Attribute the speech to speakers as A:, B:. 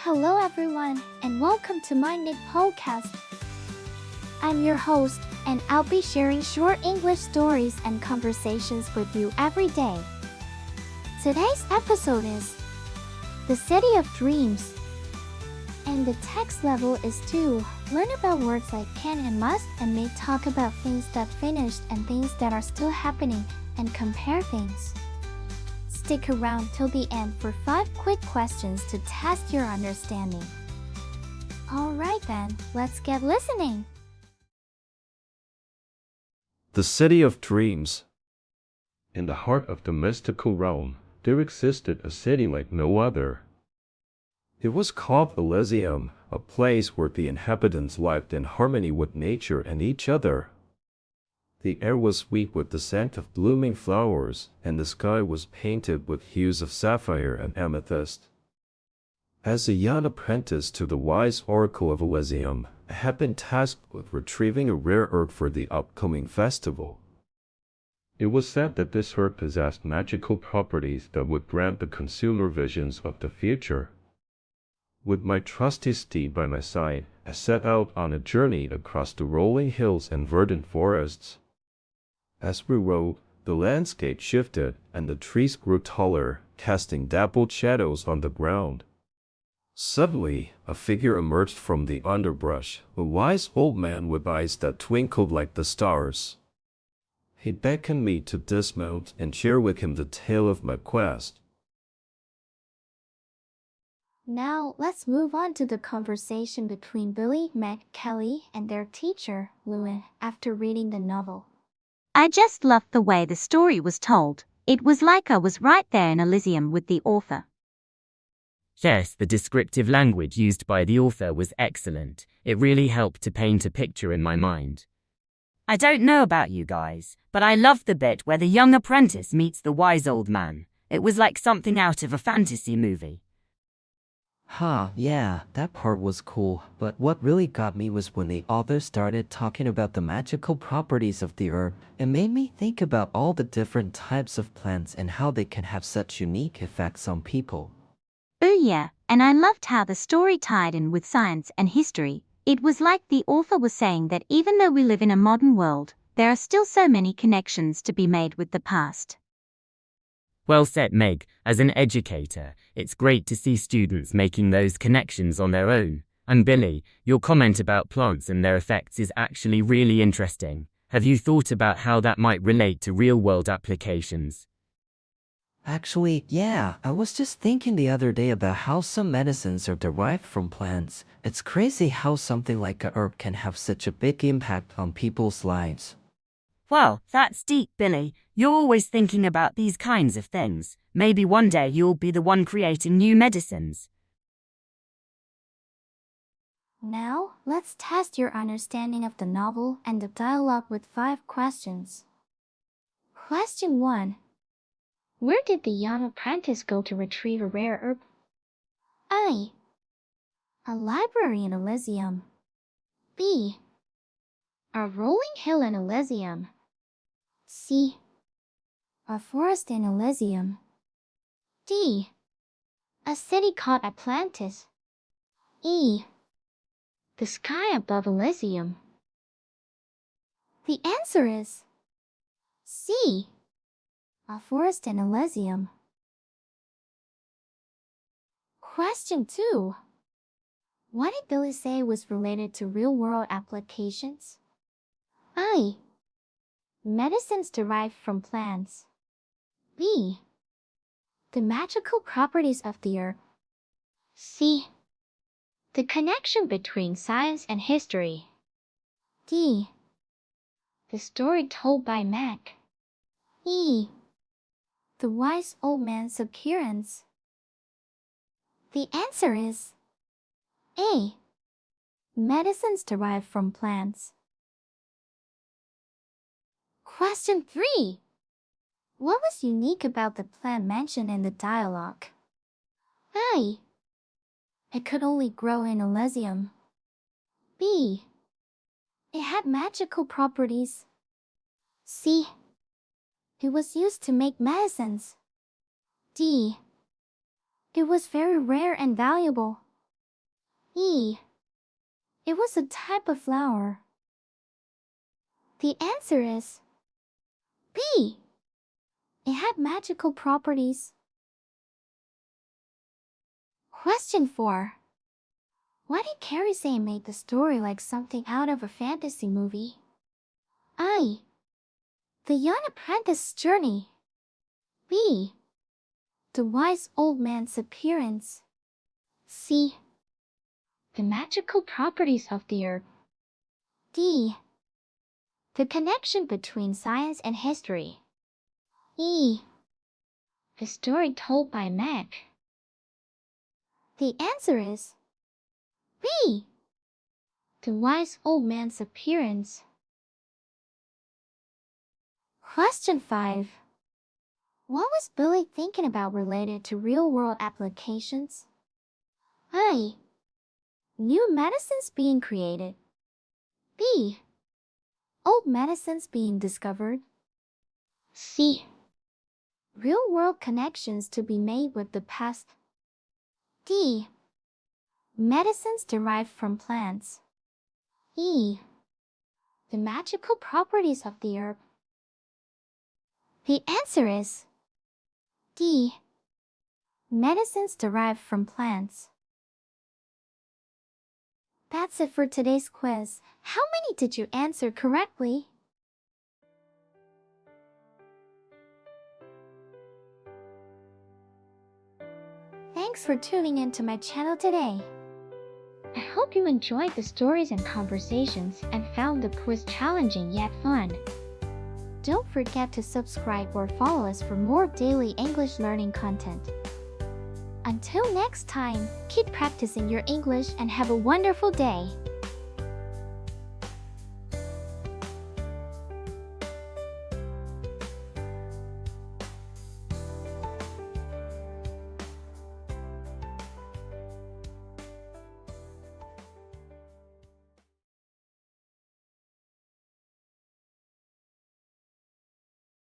A: Hello everyone, and welcome to MyniQ podcast. I'm your host, and I'll be sharing short English stories and conversations with you every day. Today's episode is The City of Dreams. And the text level is to learn about words like can and must, and may talk about things that finished and things that are still happening, and compare things. Stick around till the end for 5 quick questions to test your understanding. Alright then, let's get listening.
B: The City of Dreams. In the heart of the mystical realm, there existed a city like no other. It was called Elysium, a place where the inhabitants lived in harmony with nature and each other. The air was sweet with the scent of blooming flowers, and the sky was painted with hues of sapphire and amethyst. As a young apprentice to the wise oracle of Elysium, I had been tasked with retrieving a rare herb for the upcoming festival. It was said that this herb possessed magical properties that would grant the consumer visions of the future. With my trusty steed by my side, I set out on a journey across the rolling hills and verdant forests. As we rode, the landscape shifted, and the trees grew taller, casting dappled shadows on the ground. Suddenly, a figure emerged from the underbrush, a wise old man with eyes that twinkled like the stars. He beckoned me to dismount and share with him the tale of my quest.
A: Now, let's move on to the conversation between Billy, Meg, Kelly, and their teacher, Lewin, after reading the novel.
C: I just loved the way the story was told. It was like I was right there in Elysium with the author.
D: Yes, the descriptive language used by the author was excellent. It really helped to paint a picture in my mind.
E: I don't know about you guys, but I loved the bit where the young apprentice meets the wise old man. It was like something out of a fantasy movie.
F: Yeah, that part was cool, but what really got me was when the author started talking about the magical properties of the herb. It made me think about all the different types of plants and how they can have such unique effects on people.
C: Oh yeah, and I loved how the story tied in with science and history. It was like the author was saying that even though we live in a modern world, there are still so many connections to be made with the past.
D: Well said, Meg. As an educator, it's great to see students making those connections on their own. And Billy, your comment about plants and their effects is actually really interesting. Have you thought about how that might relate to real-world applications?
F: Actually, yeah, I was just thinking the other day about how some medicines are derived from plants. It's crazy how something like a herb can have such a big impact on people's lives.
E: Wow, that's deep, Billy. You're always thinking about these kinds of things. Maybe one day you'll be the one creating new medicines.
A: Now, let's test your understanding of the novel and the dialogue with 5 questions. Question 1. Where did the young apprentice go to retrieve a rare herb? A. A library in Elysium. B. A rolling hill in Elysium. C. A forest in Elysium. D. A city called Atlantis. E. The sky above Elysium. The answer is C. A forest in Elysium. Question 2. What did Billy say was related to real-world applications? A. Medicines derived from plants. B. The magical properties of the herb. C. The connection between science and history. D. The story told by Meg. E. The wise old man's appearance. The answer is A. Medicines derived from plants. Question 3. What was unique about the plant mentioned in the dialogue? A. It could only grow in Elysium. B. It had magical properties. C. It was used to make medicines. D. It was very rare and valuable. E. It was a type of flower. The answer is B. It had magical properties. Question 4. Why did Carrie say make the story like something out of a fantasy movie? I. The young apprentice's journey. B. The wise old man's appearance. C. The magical properties of the herb. D. The connection between science and history. E. The story told by Meg. The answer is B. The wise old man's appearance. Question 5. What was Billy thinking about related to real-world applications? A. New medicines being created. B. Old medicines being discovered. C. Real-world connections to be made with the past. D. Medicines derived from plants. E. The magical properties of the herb. The answer is D. Medicines derived from plants. That's it for today's quiz. How many did you answer correctly? Thanks for tuning in to my channel today. I hope you enjoyed the stories and conversations and found the quiz challenging yet fun. Don't forget to subscribe or follow us for more daily English learning content. Until next time, keep practicing your English and have a wonderful day.